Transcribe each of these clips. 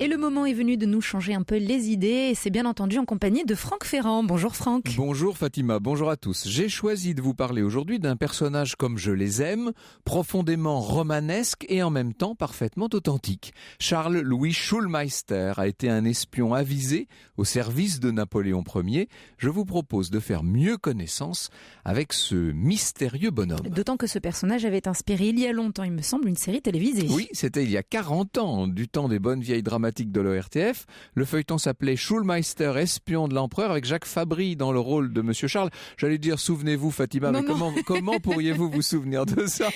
Et le moment est venu de nous changer un peu les idées et c'est bien entendu en compagnie de Franck Ferrand. Bonjour Franck. Bonjour Fatima, bonjour à tous. J'ai choisi de vous parler aujourd'hui d'un personnage comme je les aime, profondément romanesque et en même temps parfaitement authentique. Charles Louis Schulmeister a été un espion avisé au service de Napoléon Ier. Je vous propose de faire mieux connaissance avec ce mystérieux bonhomme. D'autant que ce personnage avait inspiré il y a longtemps, il me semble, une série télévisée. Oui, c'était il y a 40 ans, du temps des bonnes vieilles dramatiques de l'ORTF. Le feuilleton s'appelait Schulmeister, espion de l'empereur, avec Jacques Fabry dans le rôle de Monsieur Charles. J'allais dire, souvenez-vous Fatima, Non, mais comment pourriez-vous vous souvenir de ça?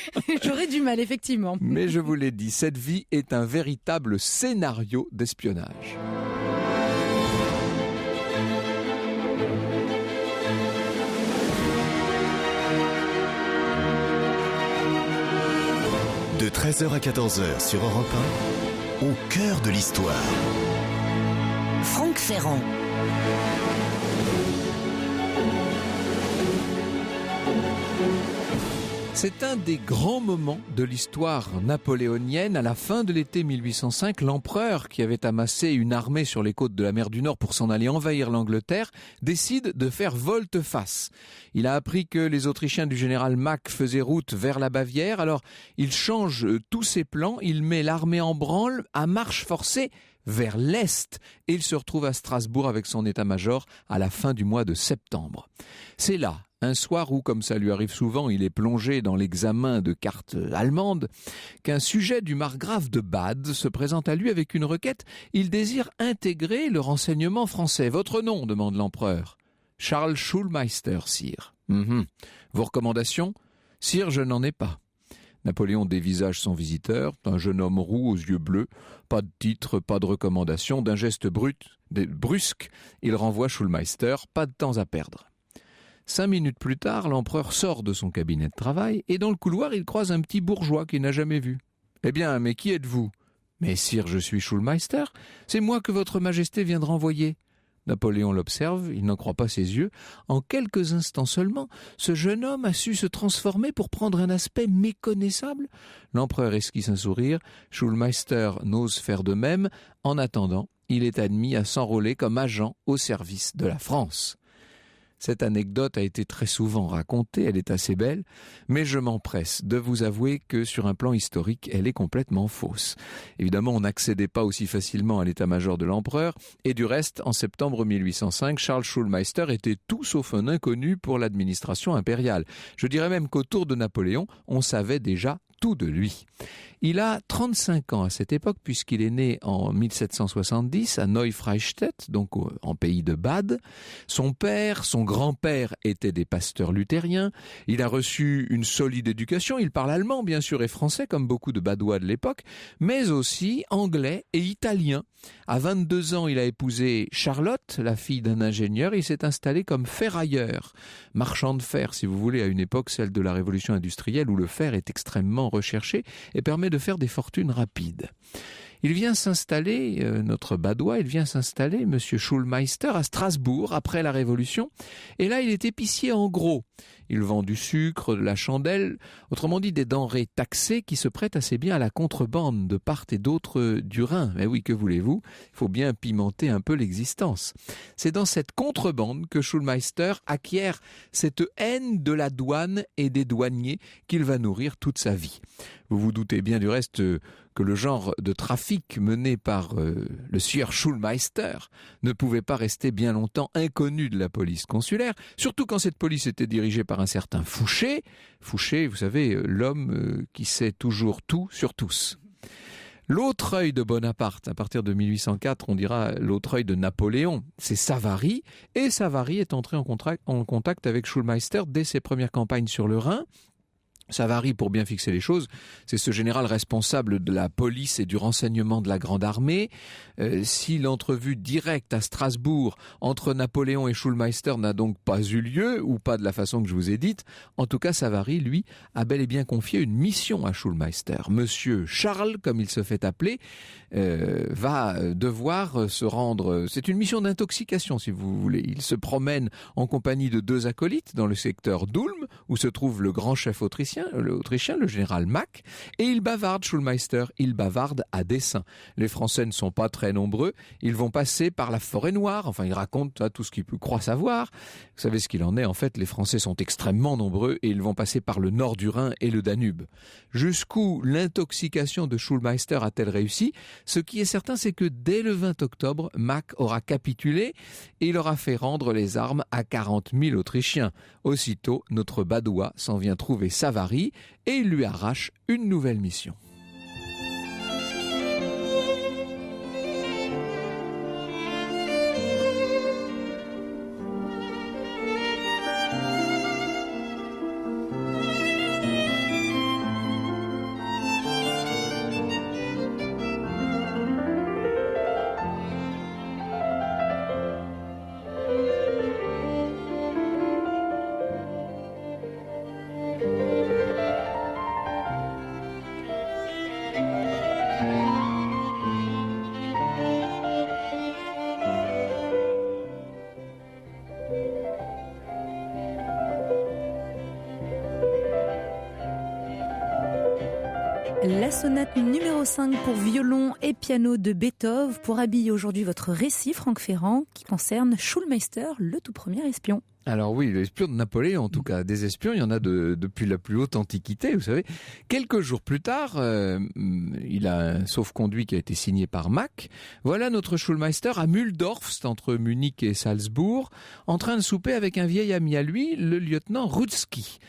J'aurais du mal, effectivement. Mais je vous l'ai dit, cette vie est un véritable scénario d'espionnage. De 13h à 14h sur Europe 1, au cœur de l'histoire. Franck Ferrand. C'est un des grands moments de l'histoire napoléonienne. À la fin de l'été 1805, l'empereur, qui avait amassé une armée sur les côtes de la mer du Nord pour s'en aller envahir l'Angleterre, décide de faire volte-face. Il a appris que les Autrichiens du général Mack faisaient route vers la Bavière, alors il change tous ses plans, il met l'armée en branle à marche forcée vers l'Est et il se retrouve à Strasbourg avec son état-major à la fin du mois de septembre. C'est là, un soir où, comme ça lui arrive souvent, il est plongé dans l'examen de cartes allemandes, qu'un sujet du margrave de Bade se présente à lui avec une requête. Il désire intégrer le renseignement français. « Votre nom ?» demande l'empereur. « Charles Schulmeister, sire. » Vos recommandations ? Sire, je n'en ai pas. Napoléon dévisage son visiteur, un jeune homme roux aux yeux bleus, pas de titre, pas de recommandation, d'un geste brusque, il renvoie Schulmeister, pas de temps à perdre. 5 minutes plus tard, l'empereur sort de son cabinet de travail et dans le couloir, il croise un petit bourgeois qu'il n'a jamais vu. « Eh bien, mais qui êtes-vous ?»« Mais sire, je suis Schulmeister, c'est moi que votre majesté vient de renvoyer. » Napoléon l'observe, il n'en croit pas ses yeux. En quelques instants seulement, ce jeune homme a su se transformer pour prendre un aspect méconnaissable. L'empereur esquisse un sourire, Schulmeister n'ose faire de même. En attendant, il est admis à s'enrôler comme agent au service de la France. Cette anecdote a été très souvent racontée, elle est assez belle, mais je m'empresse de vous avouer que sur un plan historique, elle est complètement fausse. Évidemment, on n'accédait pas aussi facilement à l'état-major de l'empereur, et du reste, en septembre 1805, Charles Schulmeister était tout sauf un inconnu pour l'administration impériale. Je dirais même qu'autour de Napoléon, on savait déjà tout de lui. Il a 35 ans à cette époque puisqu'il est né en 1770 à Neufreistedt, donc en pays de Bade. Son père, son grand-père étaient des pasteurs luthériens. Il a reçu une solide éducation. Il parle allemand bien sûr et français comme beaucoup de Badois de l'époque, mais aussi anglais et italien. À 22 ans, il a épousé Charlotte, la fille d'un ingénieur. Il s'est installé comme ferrailleur, marchand de fer si vous voulez, à une époque celle de la révolution industrielle où le fer est extrêmement recherché et permet de faire des fortunes rapides. Il vient s'installer, notre Badois, monsieur Schulmeister, à Strasbourg, après la Révolution. Et là, il est épicier en gros. Il vend du sucre, de la chandelle, autrement dit des denrées taxées qui se prêtent assez bien à la contrebande de part et d'autre du Rhin. Mais oui, que voulez-vous ? Il faut bien pimenter un peu l'existence. C'est dans cette contrebande que Schulmeister acquiert cette haine de la douane et des douaniers qu'il va nourrir toute sa vie. Vous vous doutez bien du reste que le genre de trafic mené par le sieur Schulmeister ne pouvait pas rester bien longtemps inconnu de la police consulaire, surtout quand cette police était dirigée par un certain Fouché. Fouché, vous savez, l'homme qui sait toujours tout sur tous. L'autre œil de Bonaparte, à partir de 1804, on dira l'autre œil de Napoléon, c'est Savary, et Savary est entré en contact avec Schulmeister dès ses premières campagnes sur le Rhin. Savary, pour bien fixer les choses, c'est ce général responsable de la police et du renseignement de la Grande Armée. Si l'entrevue directe à Strasbourg entre Napoléon et Schulmeister n'a donc pas eu lieu, ou pas de la façon que je vous ai dite, en tout cas Savary, lui, a bel et bien confié une mission à Schulmeister. Monsieur Charles, comme il se fait appeler, va devoir se rendre... C'est une mission d'intoxication, si vous voulez. Il se promène en compagnie de 2 acolytes dans le secteur d'Ulm, où se trouve le grand chef autrichien, l'Autrichien, le général Mack, et il bavarde, Schulmeister, il bavarde à dessein. Les Français ne sont pas très nombreux, ils vont passer par la forêt noire, enfin il raconte tout ce qu'il croit savoir. Vous savez ce qu'il en est, en fait, les Français sont extrêmement nombreux et ils vont passer par le nord du Rhin et le Danube. Jusqu'où l'intoxication de Schulmeister a-t-elle réussi? Ce qui est certain, c'est que dès le 20 octobre, Mack aura capitulé et il aura fait rendre les armes à 40 000 Autrichiens. Aussitôt, notre Badois s'en vient trouver Savary et il lui arrache une nouvelle mission. La sonate numéro 5 pour violon et piano de Beethoven pour habiller aujourd'hui votre récit, Franck Ferrand, qui concerne Schulmeister, le tout premier espion. Alors oui, l'espion de Napoléon, en tout cas. Des espions, il y en a depuis la plus haute antiquité, vous savez. Quelques jours plus tard, il a un sauf-conduit qui a été signé par Mack. Voilà notre Schulmeister à Mühldorf, c'est entre Munich et Salzbourg, en train de souper avec un vieil ami à lui, le lieutenant Rudzki.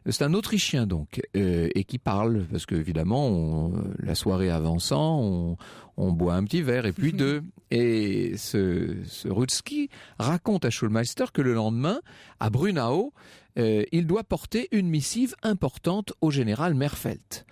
C'est un Autrichien donc, et qui parle, parce que évidemment, la soirée avançant, on boit un petit verre, et puis deux. Et ce Rudzki raconte à Schulmeister que le lendemain, à Brunau, il doit porter une missive importante au général Merfeldt.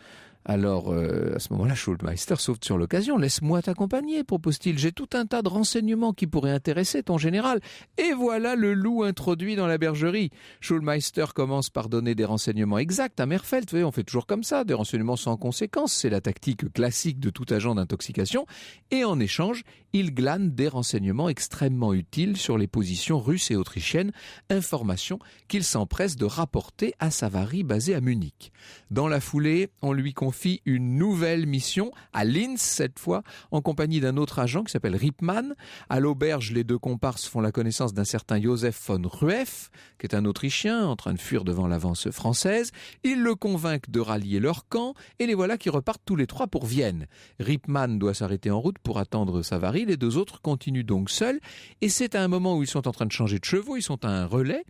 Alors, à ce moment-là, Schulmeister saute sur l'occasion. « Laisse-moi t'accompagner », propose-t-il. « J'ai tout un tas de renseignements qui pourraient intéresser ton général. » Et voilà le loup introduit dans la bergerie. Schulmeister commence par donner des renseignements exacts à Merfeldt. Vous voyez, on fait toujours comme ça, des renseignements sans conséquence. C'est la tactique classique de tout agent d'intoxication. Et en échange, il glane des renseignements extrêmement utiles sur les positions russes et autrichiennes, informations qu'il s'empresse de rapporter à Savary basé à Munich. Dans la foulée, on lui confie une nouvelle mission à Linz cette fois, en compagnie d'un autre agent qui s'appelle Rippmann. À l'auberge, les deux comparses font la connaissance d'un certain Joseph von Rueff, qui est un Autrichien en train de fuir devant l'avance française. Ils le convainquent de rallier leur camp et les voilà qui repartent tous les trois pour Vienne. Rippmann doit s'arrêter en route pour attendre Savary. Les deux autres continuent donc seuls et c'est à un moment où ils sont en train de changer de chevaux, ils sont à un relais,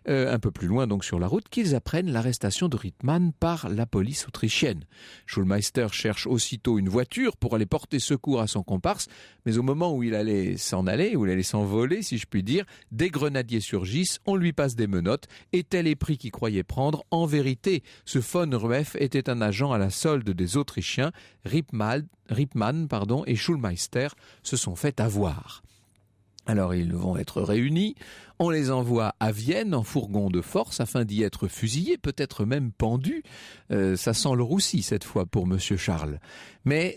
un peu plus loin donc sur la route, qu'ils apprennent l'arrestation de Rippmann par la police autrichienne. Schulmeister cherche aussitôt une voiture pour aller porter secours à son comparse, mais au moment où il allait s'en aller, où il allait s'envoler, si je puis dire, des grenadiers surgissent, on lui passe des menottes, et tel est pris qu'il croyait prendre. En vérité, ce von Rueff était un agent à la solde des Autrichiens. Rippmann, et Schulmeister se sont fait avoir. Alors ils vont être réunis, on les envoie à Vienne en fourgon de force afin d'y être fusillés, peut-être même pendus. Ça sent le roussi cette fois pour Monsieur Charles. Mais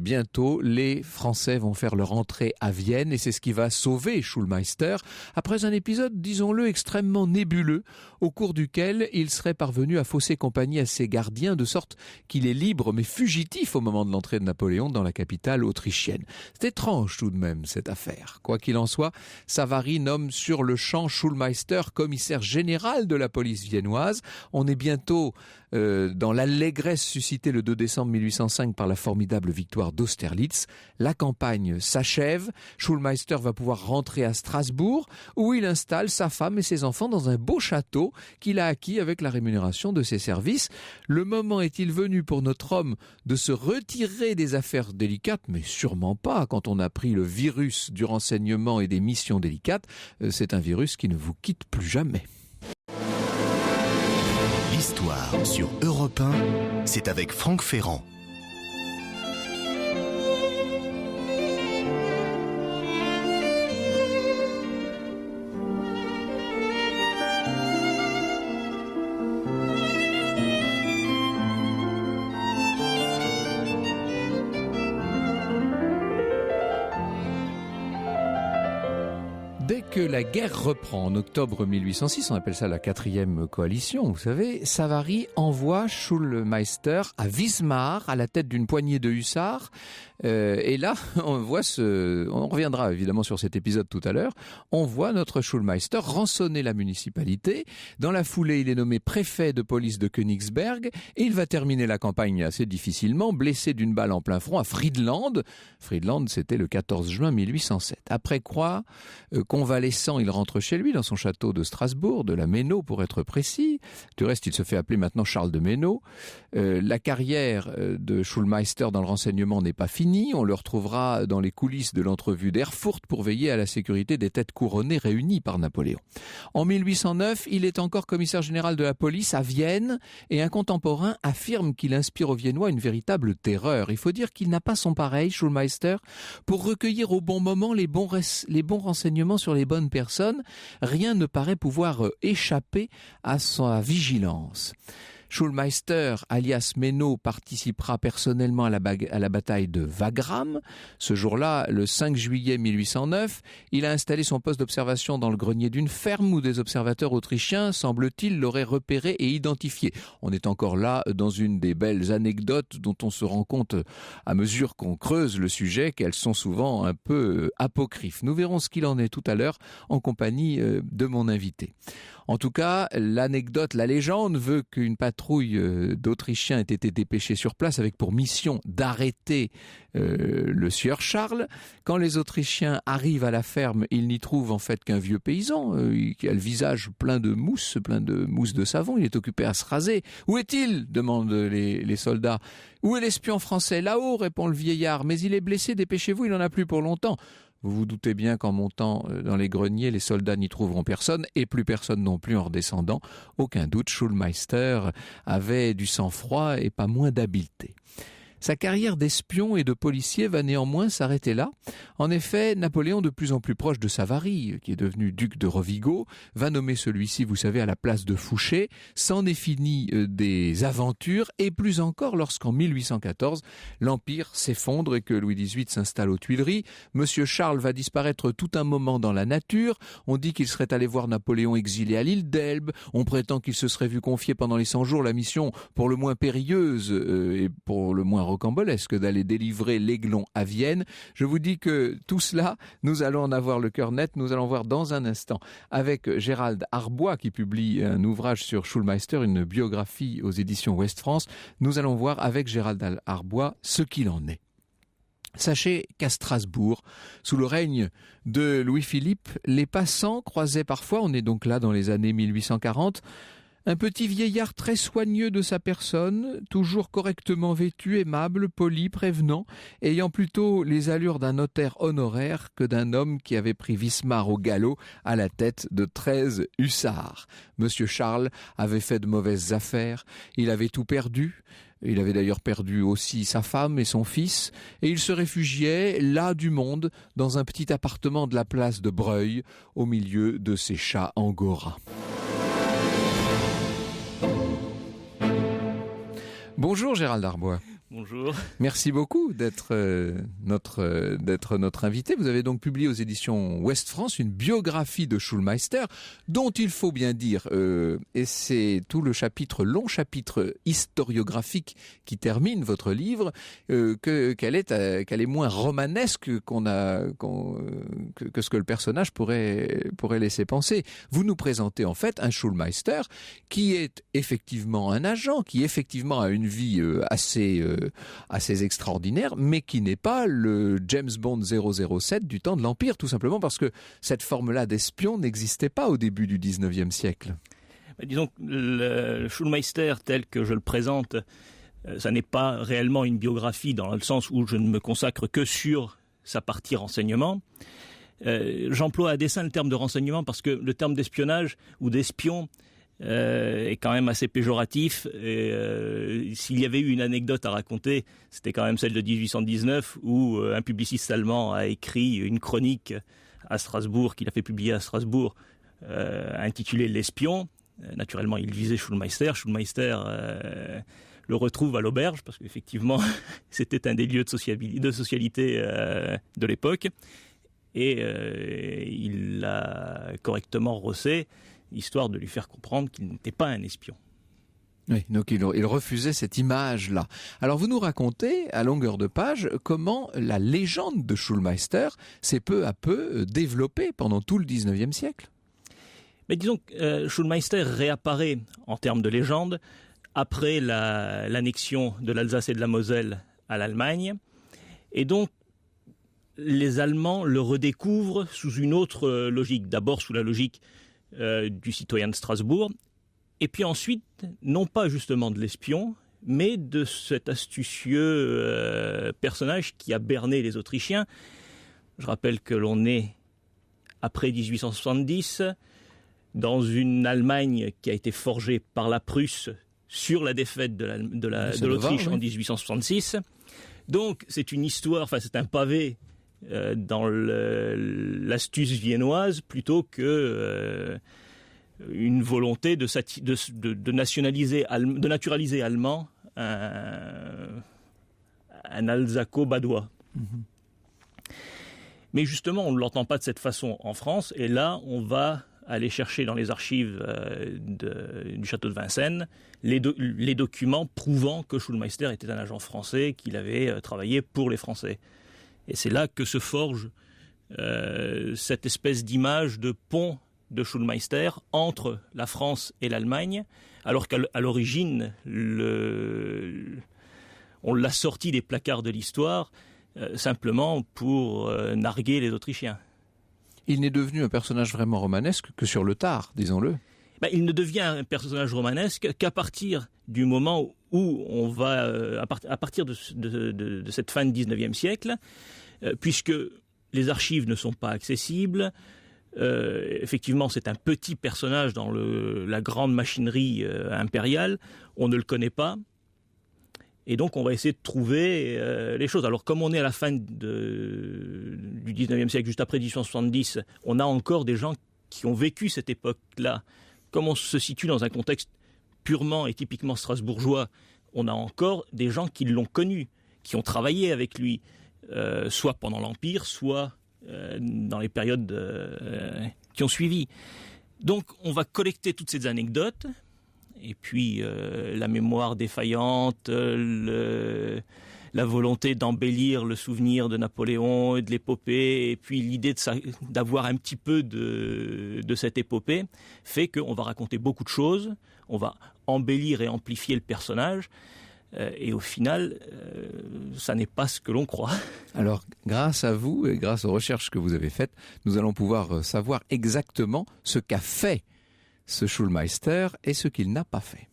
bientôt, les Français vont faire leur entrée à Vienne et c'est ce qui va sauver Schulmeister après un épisode, disons-le, extrêmement nébuleux au cours duquel il serait parvenu à fausser compagnie à ses gardiens de sorte qu'il est libre mais fugitif au moment de l'entrée de Napoléon dans la capitale autrichienne. C'est étrange tout de même cette affaire. Quoi qu'il en soit, Savary nomme sur le champ Schulmeister commissaire général de la police viennoise. On est bientôt dans l'allégresse suscitée le 2 décembre 1805 par la formidable victoire d'Austerlitz. La campagne s'achève. Schulmeister va pouvoir rentrer à Strasbourg où il installe sa femme et ses enfants dans un beau château qu'il a acquis avec la rémunération de ses services. Le moment est-il venu pour notre homme de se retirer des affaires délicates? Mais sûrement pas quand on a pris le virus du renseignement et des missions délicates. C'est un virus qui ne vous quitte plus jamais. L'histoire sur Europe 1, c'est avec Franck Ferrand. Dès que la guerre reprend en octobre 1806, on appelle ça la 4e coalition, vous savez, Savary envoie Schulmeister à Wismar à la tête d'une poignée de hussards. Et là, on reviendra évidemment sur cet épisode tout à l'heure, on voit notre Schulmeister rançonner la municipalité. Dans la foulée, il est nommé préfet de police de Königsberg et il va terminer la campagne assez difficilement, blessé d'une balle en plein front à Friedland. Friedland, c'était le 14 juin 1807. Après quoi, convalescent, il rentre chez lui dans son château de Strasbourg, de la Méno pour être précis. Du reste, il se fait appeler maintenant Charles de Méno. La carrière de Schulmeister dans le renseignement n'est pas finie. On le retrouvera dans les coulisses de l'entrevue d'Erfurt pour veiller à la sécurité des têtes couronnées réunies par Napoléon. En 1809, il est encore commissaire général de la police à Vienne et un contemporain affirme qu'il inspire aux Viennois une véritable terreur. Il faut dire qu'il n'a pas son pareil, Schulmeister, pour recueillir au bon moment les bons renseignements sur les bonnes personnes. Rien ne paraît pouvoir échapper à sa vigilance. Schulmeister, alias Méno, participera personnellement à la bataille de Wagram. Ce jour-là, le 5 juillet 1809, il a installé son poste d'observation dans le grenier d'une ferme où des observateurs autrichiens, semble-t-il, l'auraient repéré et identifié. On est encore là dans une des belles anecdotes dont on se rend compte à mesure qu'on creuse le sujet, qu'elles sont souvent un peu apocryphes. Nous verrons ce qu'il en est tout à l'heure en compagnie de mon invité. En tout cas, l'anecdote, la légende veut qu'une patrouille d'Autrichiens ait été dépêchée sur place avec pour mission d'arrêter le sieur Charles. Quand les Autrichiens arrivent à la ferme, ils n'y trouvent en fait qu'un vieux paysan qui a le visage plein de mousse de savon. Il est occupé à se raser. « Où est-il » demandent les soldats. « Où est l'espion français ?»« Là-haut » répond le vieillard. « Mais il est blessé, dépêchez-vous, il n'en a plus pour longtemps. » Vous vous doutez bien qu'en montant dans les greniers, les soldats n'y trouveront personne, et plus personne non plus en redescendant. Aucun doute, Schulmeister avait du sang-froid et pas moins d'habileté. Sa carrière d'espion et de policier va néanmoins s'arrêter là. En effet, Napoléon, de plus en plus proche de Savary, qui est devenu duc de Rovigo, va nommer celui-ci, vous savez, à la place de Fouché. C'en est fini des aventures, et plus encore lorsqu'en 1814, l'Empire s'effondre et que Louis XVIII s'installe aux Tuileries. Monsieur Charles va disparaître tout un moment dans la nature. On dit qu'il serait allé voir Napoléon exilé à l'île d'Elbe. On prétend qu'il se serait vu confier pendant les 100 jours la mission pour le moins périlleuse et pour le moins rocambolesque d'aller délivrer l'Aiglon à Vienne. Je vous dis que tout cela, nous allons en avoir le cœur net, nous allons voir dans un instant avec Gérald Arbois qui publie un ouvrage sur Schulmeister, une biographie aux éditions Ouest France. Nous allons voir avec Gérald Arbois ce qu'il en est. Sachez qu'à Strasbourg, sous le règne de Louis-Philippe, les passants croisaient parfois, on est donc là dans les années 1840, un petit vieillard très soigneux de sa personne, toujours correctement vêtu, aimable, poli, prévenant, ayant plutôt les allures d'un notaire honoraire que d'un homme qui avait pris Wismar au galop à la tête de 13 hussards. Monsieur Charles avait fait de mauvaises affaires, il avait tout perdu. Il avait d'ailleurs perdu aussi sa femme et son fils, et il se réfugiait, là du monde, dans un petit appartement de la place de Breuil, au milieu de ses chats angora. Bonjour Gérald Arbois. Bonjour. Merci beaucoup d'être notre invité. Vous avez donc publié aux éditions Ouest France une biographie de Schulmeister, dont il faut bien dire, et c'est tout le long chapitre historiographique qui termine votre livre, qu'elle est moins romanesque que ce que le personnage pourrait laisser penser. Vous nous présentez en fait un Schulmeister qui est effectivement un agent, qui effectivement a une vie assez extraordinaire, mais qui n'est pas le James Bond 007 du temps de l'Empire, tout simplement parce que cette forme-là d'espion n'existait pas au début du 19e siècle. Disons que le Schulmeister tel que je le présente, ça n'est pas réellement une biographie dans le sens où je ne me consacre que sur sa partie renseignement. J'emploie à dessein le terme de renseignement parce que le terme d'espionnage ou d'espion est quand même assez péjoratif. Et, s'il y avait eu une anecdote à raconter, c'était quand même celle de 1819 où un publiciste allemand a écrit une chronique à Strasbourg, qu'il a fait publier à Strasbourg, intitulée « L'espion ». Naturellement, il visait Schulmeister. Schulmeister le retrouve à l'auberge, parce qu'effectivement, c'était un des lieux de socialité de l'époque. et il l'a correctement rossé, histoire de lui faire comprendre qu'il n'était pas un espion. Oui, donc il refusait cette image-là. Alors vous nous racontez, à longueur de page, comment la légende de Schulmeister s'est peu à peu développée pendant tout le 19e siècle. Mais disons que Schulmeister réapparaît en termes de légende après l'annexion de l'Alsace et de la Moselle à l'Allemagne. Et donc, les Allemands le redécouvrent sous une autre logique. D'abord sous la logique du citoyen de Strasbourg, et puis ensuite, non pas justement de l'espion, mais de cet astucieux personnage qui a berné les Autrichiens. Je rappelle que l'on est après 1870, dans une Allemagne qui a été forgée par la Prusse sur la défaite de l'Autriche en 1866. Donc c'est une histoire, enfin c'est un pavé dans l'astuce viennoise plutôt que une volonté de naturaliser allemand un alsaco-badois. Mm-hmm. Mais justement, on ne l'entend pas de cette façon en France, et là, on va aller chercher dans les archives du château de Vincennes les documents prouvant que Schulmeister était un agent français, qu'il avait travaillé pour les Français. Et c'est là que se forge cette espèce d'image de pont de Schulmeister entre la France et l'Allemagne, alors qu'à l'origine, on l'a sorti des placards de l'histoire simplement pour narguer les Autrichiens. Il n'est devenu un personnage vraiment romanesque que sur le tard, disons-le. Il ne devient un personnage romanesque qu'à partir du moment où on va, à partir de cette fin du 19e siècle, puisque les archives ne sont pas accessibles. Effectivement, c'est un petit personnage dans la grande machinerie impériale. On ne le connaît pas. Et donc, on va essayer de trouver les choses. Alors, comme on est à la fin du 19e siècle, juste après 1870, on a encore des gens qui ont vécu cette époque-là. Comme on se situe dans un contexte purement et typiquement strasbourgeois, on a encore des gens qui l'ont connu, qui ont travaillé avec lui, soit pendant l'Empire, soit dans les périodes qui ont suivi. Donc, on va collecter toutes ces anecdotes. Et puis la mémoire défaillante, la volonté d'embellir le souvenir de Napoléon et de l'épopée, et puis l'idée d'avoir un petit peu de cette épopée, fait qu'on va raconter beaucoup de choses, on va embellir et amplifier le personnage, et au final, ça n'est pas ce que l'on croit. Alors, grâce à vous et grâce aux recherches que vous avez faites, nous allons pouvoir savoir exactement ce qu'a fait ce Schulmeister et ce qu'il n'a pas fait.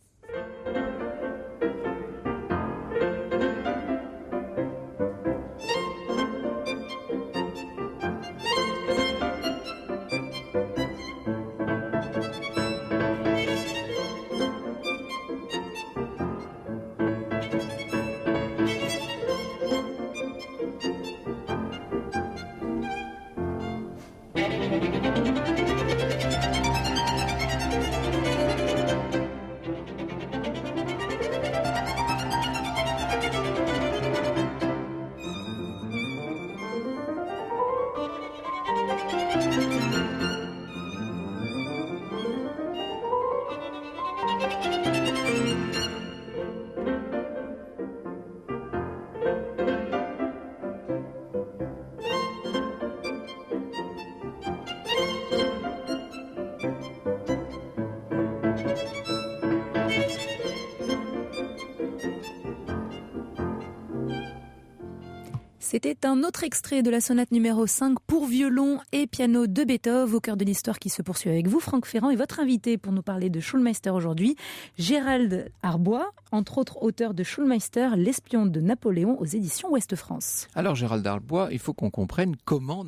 C'était un autre extrait de la sonate numéro 5 pour violon et piano de Beethoven, au cœur de l'histoire qui se poursuit avec vous, Franck Ferrand, et votre invité pour nous parler de Schulmeister aujourd'hui, Gérald Arbois, entre autres auteur de Schulmeister, l'espion de Napoléon aux éditions Ouest France. Alors Gérald Arbois, il faut qu'on comprenne comment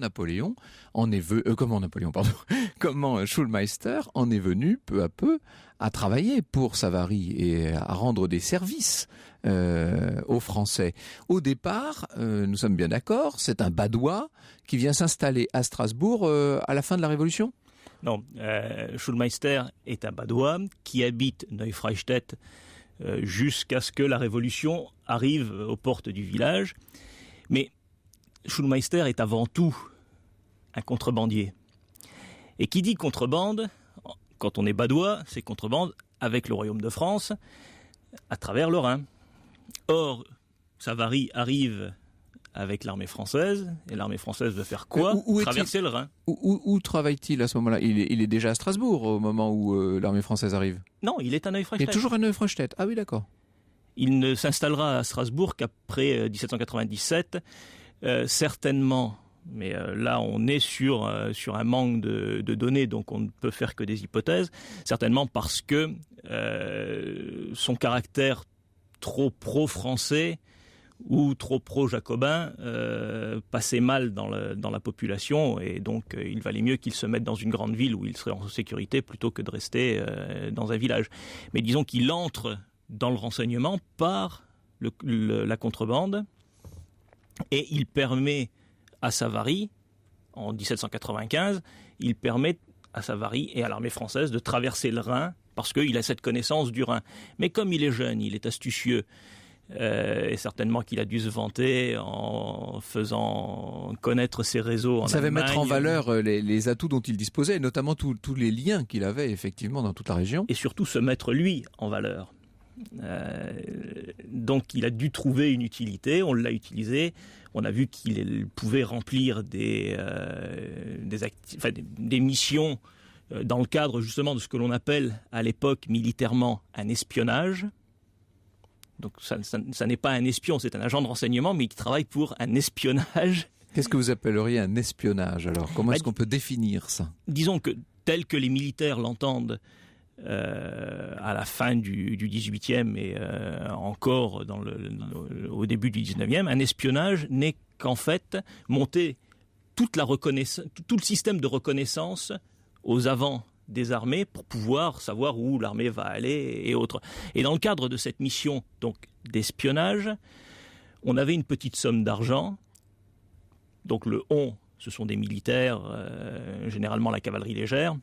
comment Schulmeister en est venu peu à peu à travailler pour Savary et à rendre des services aux Français. Au départ, nous sommes bien d'accord, c'est un Badois qui vient s'installer à Strasbourg à la fin de la Révolution ? Non, Schulmeister est un Badois qui habite Neufreistedt jusqu'à ce que la Révolution arrive aux portes du village. Mais Schulmeister est avant tout un contrebandier. Et qui dit contrebande, quand on est badois, c'est contrebande avec le royaume de France, à travers le Rhin. Or, Savary arrive avec l'armée française, et l'armée française veut faire quoi ? Traverser le Rhin. Où travaille-t-il à ce moment-là ? Il est déjà à Strasbourg au moment où l'armée française arrive ? Non, il est à Neufreistedt. Il est toujours à Neufreistedt. Ah oui, d'accord. Il ne s'installera à Strasbourg qu'après 1797, certainement. Mais là, on est sur un manque de données, donc on ne peut faire que des hypothèses. Certainement parce que son caractère trop pro-français ou trop pro-jacobin passait mal dans la population, et donc il valait mieux qu'il se mette dans une grande ville où il serait en sécurité plutôt que de rester dans un village. Mais disons qu'il entre dans le renseignement par la contrebande, et il permet à Savary, en 1795, il permet à Savary et à l'armée française de traverser le Rhin, parce qu'il a cette connaissance du Rhin. Mais comme il est jeune, il est astucieux, et certainement qu'il a dû se vanter en faisant connaître ses réseaux en Allemagne. Il savait mettre en valeur les atouts dont il disposait, et notamment tous les liens qu'il avait effectivement dans toute la région. Et surtout se mettre lui en valeur. Donc il a dû trouver une utilité, on l'a utilisé, on a vu qu'il pouvait remplir des missions dans le cadre justement de ce que l'on appelle à l'époque militairement un espionnage. Donc ça n'est pas un espion, c'est un agent de renseignement, mais qui travaille pour un espionnage. Qu'est-ce que vous appelleriez un espionnage alors ? Comment est-ce qu'on peut définir ça ? Disons que tel que les militaires l'entendent à la fin du 18e et encore au début du 19e, un espionnage n'est qu'en fait monter tout le système de reconnaissance aux avants des armées pour pouvoir savoir où l'armée va aller et autres. Et dans le cadre de cette mission donc d'espionnage, on avait une petite somme d'argent. Donc le on, ce sont des militaires, généralement la cavalerie légère,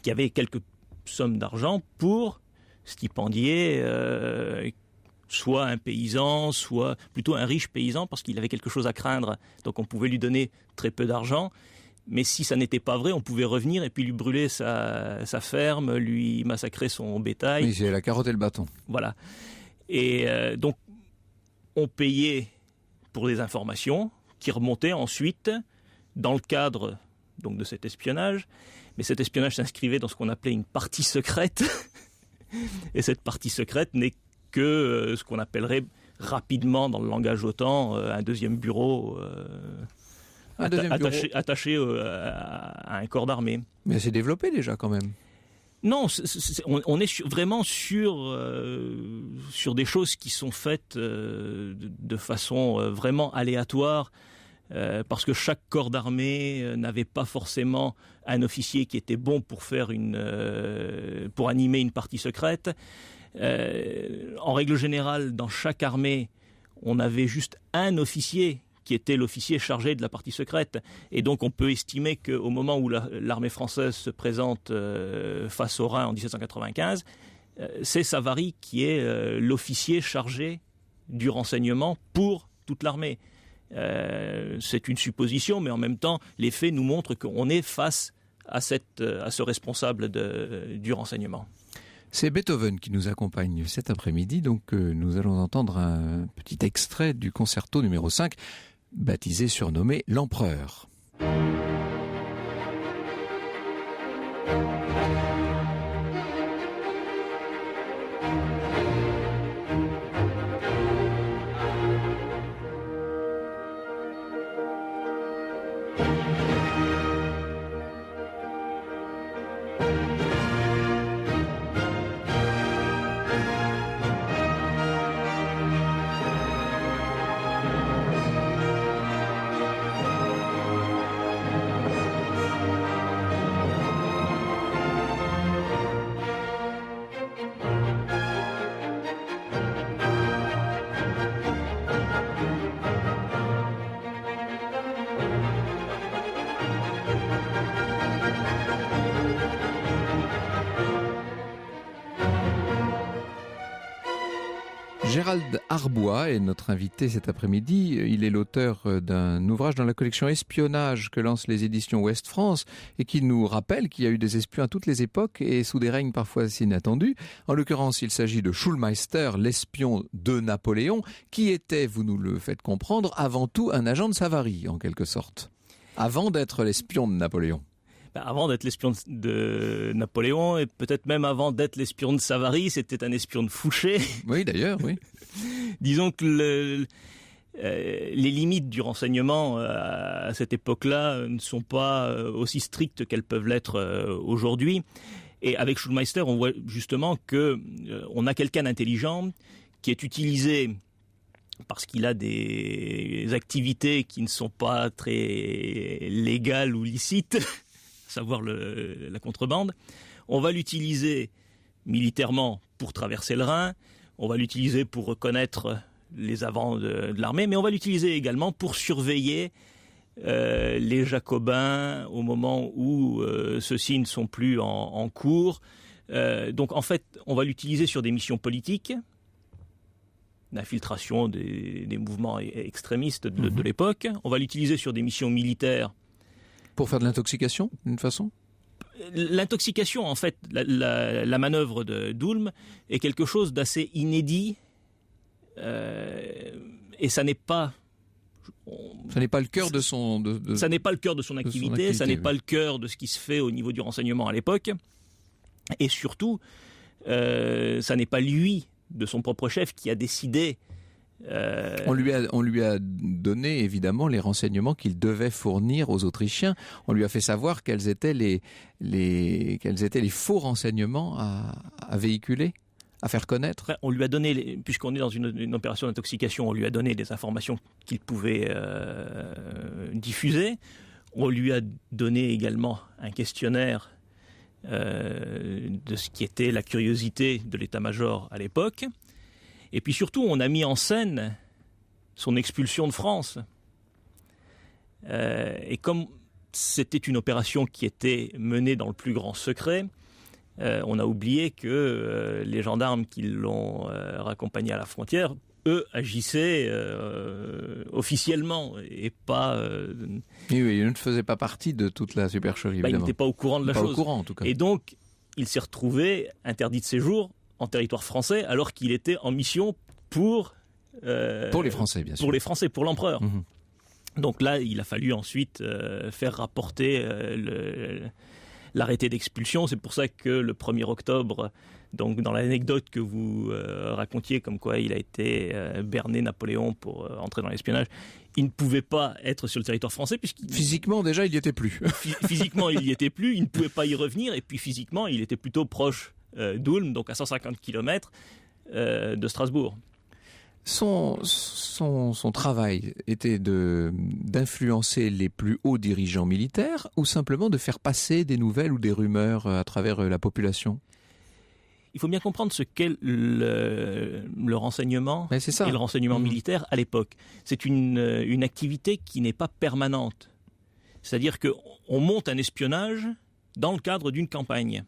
qui avaient quelques sommes d'argent pour stipendier soit un paysan, soit plutôt un riche paysan, parce qu'il avait quelque chose à craindre. Donc on pouvait lui donner très peu d'argent. Mais si ça n'était pas vrai, on pouvait revenir et puis lui brûler sa ferme, lui massacrer son bétail. Oui, c'est la carotte et le bâton. Voilà. Et donc, on payait pour des informations qui remontaient ensuite dans le cadre donc, de cet espionnage. Mais cet espionnage s'inscrivait dans ce qu'on appelait une partie secrète. Et cette partie secrète n'est que ce qu'on appellerait rapidement, dans le langage OTAN, un deuxième bureau... attaché à un corps d'armée. Mais c'est développé déjà quand même. Non, on est vraiment sur des choses qui sont faites de façon vraiment aléatoire, parce que chaque corps d'armée n'avait pas forcément un officier qui était bon pour pour animer une partie secrète. En règle générale, dans chaque armée, on avait juste un officier qui était l'officier chargé de la partie secrète. Et donc on peut estimer qu'au moment où l'armée française se présente face au Rhin en 1795, c'est Savary qui est l'officier chargé du renseignement pour toute l'armée. C'est une supposition, mais en même temps, les faits nous montrent qu'on est face à ce responsable du renseignement. C'est Beethoven qui nous accompagne cet après-midi, donc nous allons entendre un petit extrait du concerto numéro 5, baptisé, surnommé l'Empereur. Gérald Arbois est notre invité cet après-midi. Il est l'auteur d'un ouvrage dans la collection Espionnage que lancent les éditions Ouest France et qui nous rappelle qu'il y a eu des espions à toutes les époques et sous des règnes parfois assez inattendus. En l'occurrence, il s'agit de Schulmeister, l'espion de Napoléon, qui était, vous nous le faites comprendre, avant tout un agent de Savary, en quelque sorte, avant d'être l'espion de Napoléon. Avant d'être l'espion de Napoléon, et peut-être même avant d'être l'espion de Savary, c'était un espion de Fouché. Oui, d'ailleurs, oui. Disons que les limites du renseignement à cette époque-là ne sont pas aussi strictes qu'elles peuvent l'être aujourd'hui. Et avec Schulmeister, on voit justement qu'on a quelqu'un d'intelligent qui est utilisé parce qu'il a des activités qui ne sont pas très légales ou licites, savoir la contrebande. On va l'utiliser militairement pour traverser le Rhin, on va l'utiliser pour reconnaître les avants de l'armée, mais on va l'utiliser également pour surveiller les Jacobins au moment où ceux-ci ne sont plus en cours. Donc en fait, on va l'utiliser sur des missions politiques, d'infiltration des mouvements extrémistes de l'époque. On va l'utiliser sur des missions militaires. Pour faire de l'intoxication, d'une façon ? L'intoxication, en fait, la manœuvre d'Ulm est quelque chose d'assez inédit. Et ça n'est pas... Ça n'est pas le cœur de son... Ça n'est pas le cœur de son activité, ça n'est pas le cœur de ce qui se fait au niveau du renseignement à l'époque. Et surtout, ça n'est pas lui, de son propre chef, qui a décidé... On lui a donné évidemment les renseignements qu'il devait fournir aux Autrichiens. On lui a fait savoir quels étaient les faux renseignements à véhiculer, à faire connaître. On lui a donné, puisqu'on est dans une opération d'intoxication, on lui a donné des informations qu'il pouvait diffuser. On lui a donné également un questionnaire de ce qui était la curiosité de l'état-major à l'époque. Et puis surtout, on a mis en scène son expulsion de France. Et comme c'était une opération qui était menée dans le plus grand secret, on a oublié que les gendarmes qui l'ont raccompagné à la frontière, eux, agissaient officiellement et pas... Oui, ils ne faisaient pas partie de toute la supercherie, évidemment. Ils n'étaient pas au courant de la chose. Pas au courant, en tout cas. Et donc, il s'est retrouvé interdit de séjour en territoire français, alors qu'il était en mission pour les Français, bien sûr. Pour les Français, pour l'empereur. Mmh. Donc là, il a fallu ensuite faire rapporter l'arrêté d'expulsion. C'est pour ça que le 1er octobre, donc dans l'anecdote que vous racontiez, comme quoi il a été berné Napoléon pour entrer dans l'espionnage, il ne pouvait pas être sur le territoire français puisqu'il... Physiquement, déjà, il n'y était plus. Physiquement, il n'y était plus, il ne pouvait pas y revenir, et puis physiquement, il était plutôt proche d'Ulm, donc à 150 km de Strasbourg. Son travail était d'influencer les plus hauts dirigeants militaires ou simplement de faire passer des nouvelles ou des rumeurs à travers la population ? Il faut bien comprendre ce qu'est le renseignement et le renseignement militaire à l'époque. C'est une activité qui n'est pas permanente. C'est-à-dire qu'on monte un espionnage dans le cadre d'une campagne.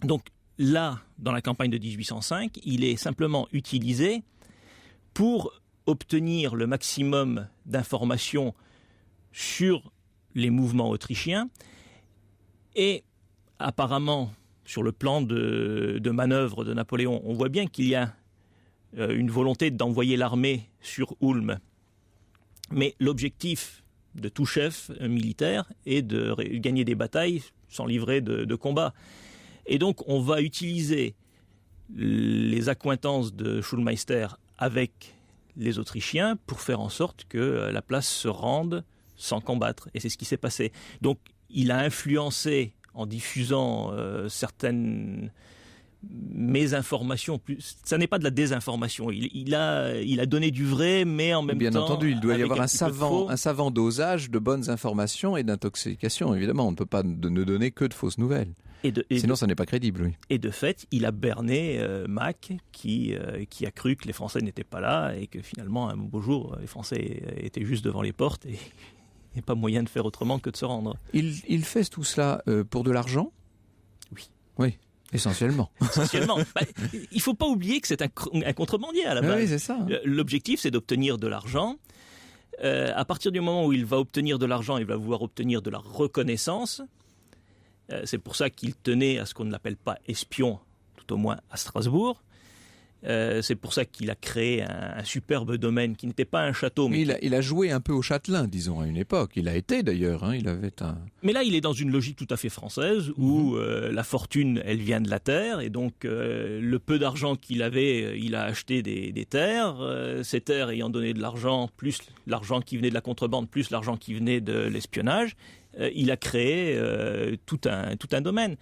Donc là, dans la campagne de 1805, il est simplement utilisé pour obtenir le maximum d'informations sur les mouvements autrichiens et apparemment, sur le plan de manœuvre de Napoléon, on voit bien qu'il y a une volonté d'envoyer l'armée sur Ulm. Mais l'objectif de tout chef militaire est de gagner des batailles sans livrer de combat. Et donc, on va utiliser les accointances de Schulmeister avec les Autrichiens pour faire en sorte que la place se rende sans combattre. Et c'est ce qui s'est passé. Donc, il a influencé en diffusant certaines mésinformations. Ça n'est pas de la désinformation. Il a donné du vrai, mais en même temps... Bien entendu, il doit y avoir un savant dosage de bonnes informations et d'intoxication. Évidemment, on ne peut pas ne donner que de fausses nouvelles. Sinon, ça n'est pas crédible. Oui. Et de fait, il a berné Mack, qui a cru que les Français n'étaient pas là et que finalement, un beau jour, les Français étaient juste devant les portes et il n'y a pas moyen de faire autrement que de se rendre. Il fait tout cela pour de l'argent ? Oui. Oui. Essentiellement. Il ne faut pas oublier que c'est un contrebandier à la base. Oui, c'est ça. L'objectif, c'est d'obtenir de l'argent. À partir du moment où il va obtenir de l'argent, il va vouloir obtenir de la reconnaissance. C'est pour ça qu'il tenait à ce qu'on ne l'appelle pas espion, tout au moins à Strasbourg. C'est pour ça qu'il a créé un superbe domaine qui n'était pas un château. Mais il a joué un peu au châtelain, disons, à une époque. Il a été d'ailleurs. Il avait un... Mais là, il est dans une logique tout à fait française où la fortune, elle vient de la terre. Et donc, le peu d'argent qu'il avait, il a acheté des terres. Ces terres ayant donné de l'argent, plus l'argent qui venait de la contrebande, plus l'argent qui venait de l'espionnage, il a créé tout un domaine.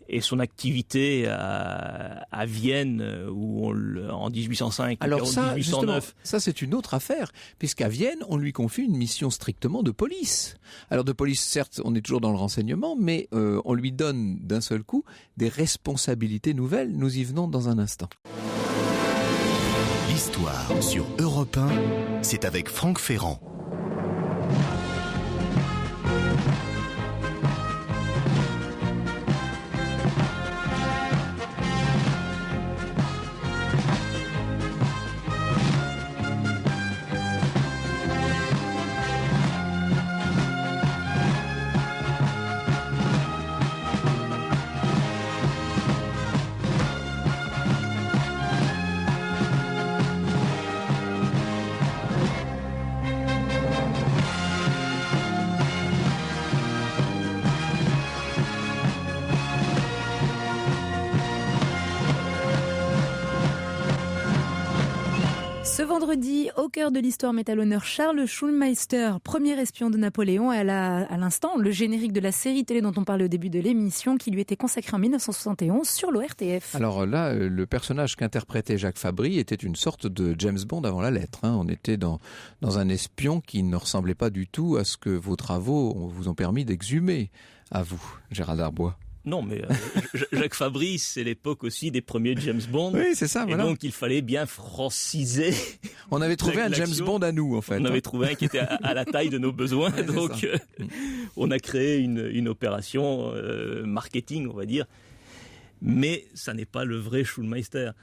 Et son activité à Vienne, en 1805 Alors en ça, 1809... ça c'est une autre affaire, puisqu'à Vienne, on lui confie une mission strictement de police. Alors de police, certes, on est toujours dans le renseignement, mais on lui donne d'un seul coup des responsabilités nouvelles. Nous y venons dans un instant. L'histoire sur Europe 1, c'est avec Franck Ferrand. Ce vendredi, au cœur de l'histoire, met à l'honneur Charles Schulmeister, premier espion de Napoléon, à l'instant le générique de la série télé dont on parlait au début de l'émission, qui lui était consacrée en 1971 sur l'ORTF. Alors là, le personnage qu'interprétait Jacques Fabry était une sorte de James Bond avant la lettre. On était dans un espion qui ne ressemblait pas du tout à ce que vos travaux vous ont permis d'exhumer, à vous, Gérald Darbois. Non, mais Jacques Fabry, c'est l'époque aussi des premiers James Bond. Oui, c'est ça, voilà. Et donc, il fallait bien franciser. On avait trouvé un James Bond à nous, en fait. On avait trouvé un qui était à la taille de nos besoins. Ouais, donc, on a créé une opération marketing, on va dire. Mais ça n'est pas le vrai Schulmeister.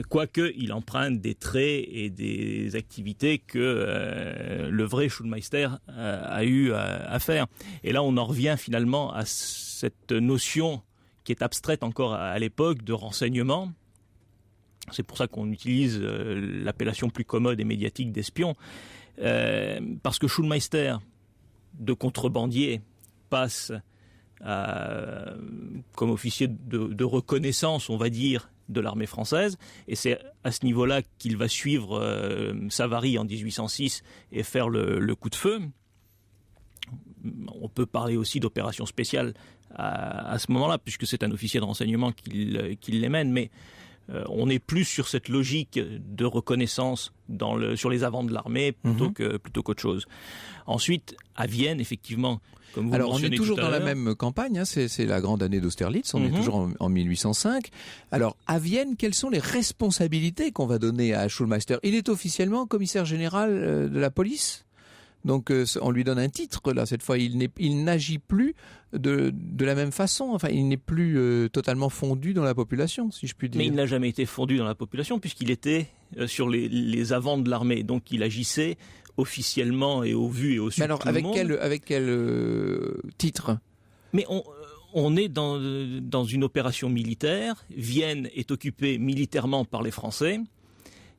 Quoique, il emprunte des traits et des activités que le vrai Schulmeister a eu à faire. Et là, on en revient finalement à cette notion qui est abstraite encore à l'époque de renseignement. C'est pour ça qu'on utilise l'appellation plus commode et médiatique d'espion. Parce que Schulmeister, de contrebandier, passe comme officier de reconnaissance, on va dire, de l'armée française, et c'est à ce niveau-là qu'il va suivre Savary en 1806 et faire le coup de feu. On peut parler aussi d'opération spéciale à ce moment-là, puisque c'est un officier de renseignement qui les mène, mais on est plus sur cette logique de reconnaissance sur les avants de l'armée plutôt qu'autre chose. Ensuite, à Vienne, effectivement, comme vous alors on est toujours dans la l'heure, même campagne, c'est la grande année d'Austerlitz, on est toujours en 1805. Alors à Vienne, quelles sont les responsabilités qu'on va donner à Schulmeister? Il est officiellement commissaire général de la police. Donc on lui donne un titre là cette fois. Il n'agit plus de la même façon. Enfin, il n'est plus totalement fondu dans la population, si je puis dire. Mais il n'a jamais été fondu dans la population puisqu'il était sur les avants de l'armée. Donc il agissait officiellement et au vu et au su. Mais alors avec quel titre? Mais on est dans une opération militaire. Vienne est occupée militairement par les Français.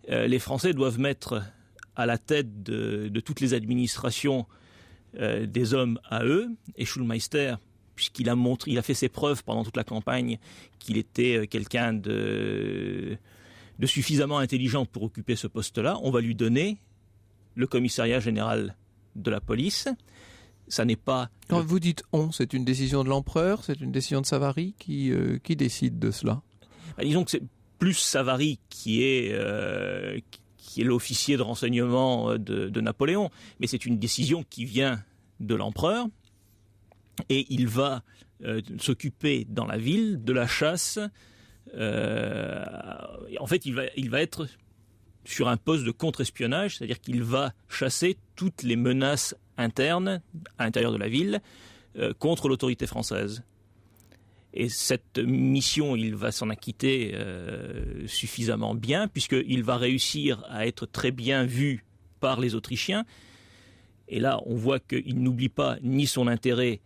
Les Français doivent mettre à la tête de toutes les administrations des hommes à eux, et Schulmeister, puisqu'il a fait ses preuves pendant toute la campagne qu'il était quelqu'un de suffisamment intelligent pour occuper ce poste-là, on va lui donner le commissariat général de la police. Ça n'est pas... Quand vous dites « on », c'est une décision de l'empereur, c'est une décision de Savary qui décide de cela? Disons que c'est plus Savary qui est l'officier de renseignement de Napoléon, mais c'est une décision qui vient de l'empereur, et il va s'occuper dans la ville de la chasse. En fait, il va être sur un poste de contre-espionnage, c'est-à-dire qu'il va chasser toutes les menaces internes à l'intérieur de la ville contre l'autorité française. Et cette mission, il va s'en acquitter suffisamment bien, puisqu'il va réussir à être très bien vu par les Autrichiens. Et là, on voit qu'il n'oublie pas ni son intérêt,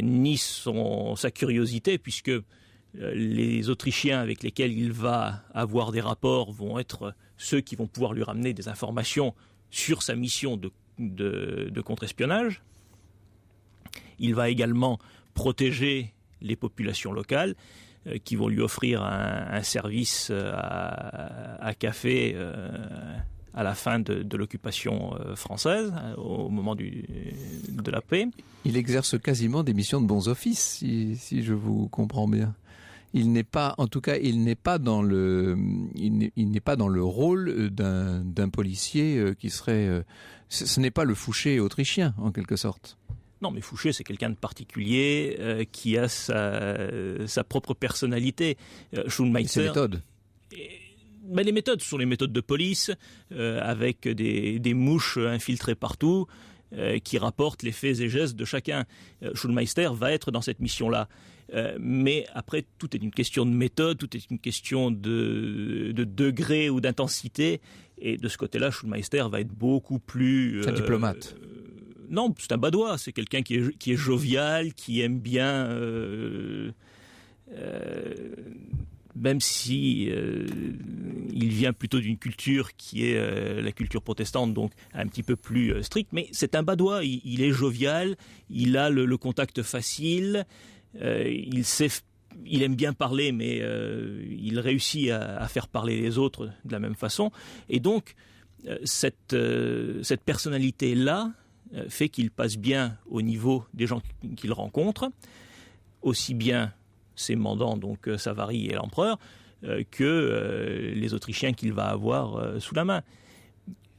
ni sa curiosité, puisque les Autrichiens avec lesquels il va avoir des rapports vont être ceux qui vont pouvoir lui ramener des informations sur sa mission de contre-espionnage. Il va également protéger les populations locales qui vont lui offrir un service à café à la fin de l'occupation française, au moment de la paix. Il exerce quasiment des missions de bons offices, si je vous comprends bien. Il n'est pas, en tout cas, il n'est pas dans le rôle d'un policier qui serait. Ce n'est pas le Fouché autrichien, en quelque sorte. Non, mais Fouché, c'est quelqu'un de particulier qui a sa propre personnalité. Schulmeister. Ses méthodes. Ben, les méthodes sont les méthodes de police, avec des mouches infiltrées partout, qui rapportent les faits et gestes de chacun. Schulmeister va être dans cette mission-là. Mais après, tout est une question de méthode, tout est une question de degré ou d'intensité. Et de ce côté-là, Schulmeister va être beaucoup plus... C'est un diplomate. Non, c'est un badois, c'est quelqu'un qui est jovial, qui aime bien, même si il vient plutôt d'une culture qui est la culture protestante, donc un petit peu plus stricte, mais c'est un badois, il est jovial, il a le contact facile, il aime bien parler, mais il réussit à faire parler les autres de la même façon, et donc cette personnalité-là fait qu'il passe bien au niveau des gens qu'il rencontre, aussi bien ses mandants, donc Savary et l'empereur, que les Autrichiens qu'il va avoir sous la main.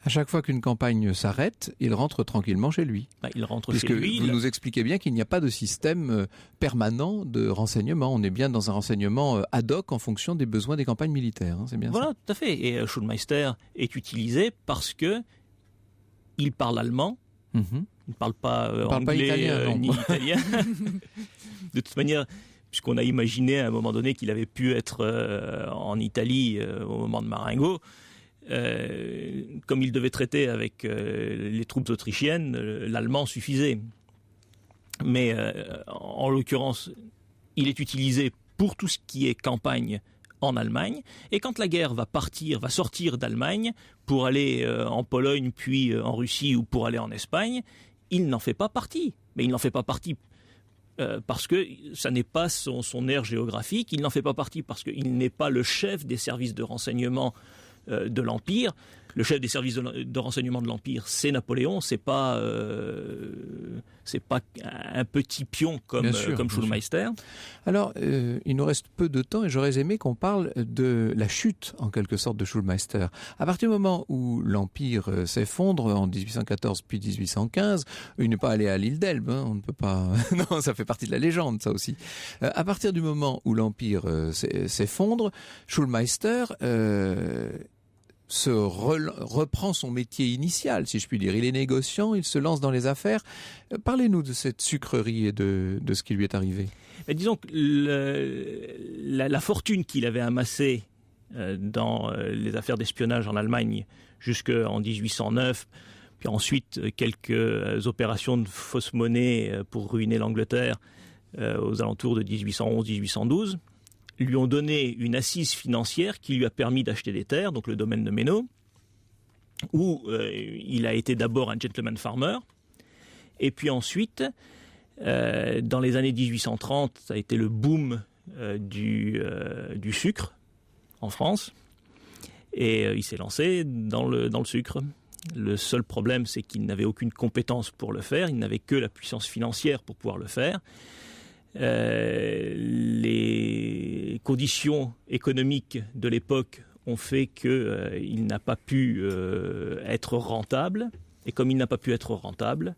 À chaque fois qu'une campagne s'arrête, il rentre tranquillement chez lui. Il rentre Puisque chez lui. Vous nous expliquez bien qu'il n'y a pas de système permanent de renseignement. On est bien dans un renseignement ad hoc en fonction des besoins des campagnes militaires. Hein, c'est bien voilà, ça. Tout à fait. Et Schulmeister est utilisé parce que il parle allemand. Mm-hmm. Il ne parle pas anglais pas italien, ni italien. De toute manière, puisqu'on a imaginé à un moment donné qu'il avait pu être en Italie au moment de Marengo, comme il devait traiter avec les troupes autrichiennes, l'allemand suffisait. Mais en l'occurrence, il est utilisé pour tout ce qui est campagne en Allemagne, et quand la guerre va sortir d'Allemagne pour aller en Pologne, puis en Russie ou pour aller en Espagne, il n'en fait pas partie. Mais il n'en fait pas partie parce que ça n'est pas son aire géographique, il n'en fait pas partie parce qu'il n'est pas le chef des services de renseignement de l'Empire. Le chef des services de renseignement de l'Empire, c'est Napoléon, c'est pas un petit pion comme Schulmeister. Alors, il nous reste peu de temps et j'aurais aimé qu'on parle de la chute, en quelque sorte, de Schulmeister. À partir du moment où l'Empire s'effondre, en 1814 puis 1815, il n'est pas allé à l'île d'Elbe, hein, on ne peut pas... non, ça fait partie de la légende, ça aussi. À partir du moment où l'Empire s'effondre, Schulmeister... reprend son métier initial, si je puis dire. Il est négociant, il se lance dans les affaires. Parlez-nous de cette sucrerie et de ce qui lui est arrivé. Mais disons que la fortune qu'il avait amassée dans les affaires d'espionnage en Allemagne jusqu'en 1809, puis ensuite quelques opérations de fausse monnaie pour ruiner l'Angleterre aux alentours de 1811-1812, lui ont donné une assise financière qui lui a permis d'acheter des terres, donc le domaine de Ménaux, où il a été d'abord un gentleman farmer, et puis ensuite, dans les années 1830, ça a été le boom du sucre en France, et il s'est lancé dans le sucre. Le seul problème, c'est qu'il n'avait aucune compétence pour le faire, il n'avait que la puissance financière pour pouvoir le faire. Les conditions économiques de l'époque ont fait qu'il n'a pas pu être rentable. Et comme il n'a pas pu être rentable,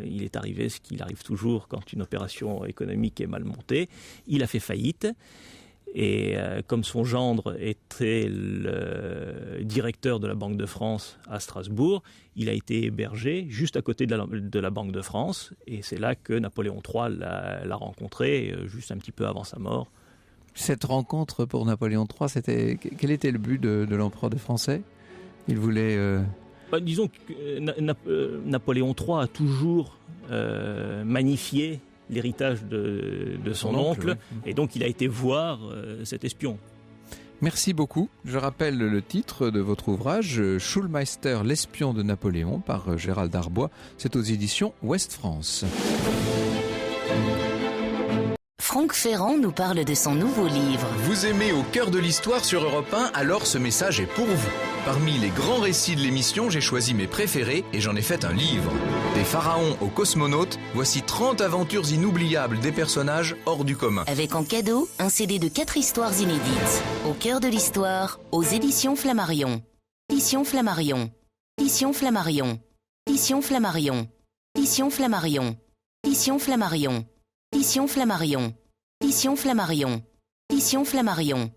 il est arrivé ce qu'il arrive toujours quand une opération économique est mal montée. Il a fait faillite. Et comme son gendre était le directeur de la Banque de France à Strasbourg, il a été hébergé juste à côté de la Banque de France. Et c'est là que Napoléon III l'a rencontré, juste un petit peu avant sa mort. Cette rencontre pour Napoléon III, quel était le but de l'empereur des Français? Il voulait... Disons que Napoléon III a toujours magnifié l'héritage de son oncle, oui. Et donc il a été voir cet espion. Merci beaucoup. Je rappelle le titre de votre ouvrage, Schulmeister, l'espion de Napoléon, par Gérald Darbois. C'est aux éditions Ouest France. Franck Ferrand nous parle de son nouveau livre. Vous aimez Au cœur de l'histoire sur Europe 1, alors ce message est pour vous. Parmi les grands récits de l'émission, j'ai choisi mes préférés et j'en ai fait un livre. Des pharaons aux cosmonautes, voici 30 aventures inoubliables des personnages hors du commun. Avec en cadeau, un CD de 4 histoires inédites. Au cœur de l'histoire, aux éditions Flammarion. Éditions Flammarion. Éditions Flammarion. Éditions Flammarion. Éditions Flammarion. Éditions Flammarion. Éditions Flammarion. Éditions Flammarion. Éditions Flammarion.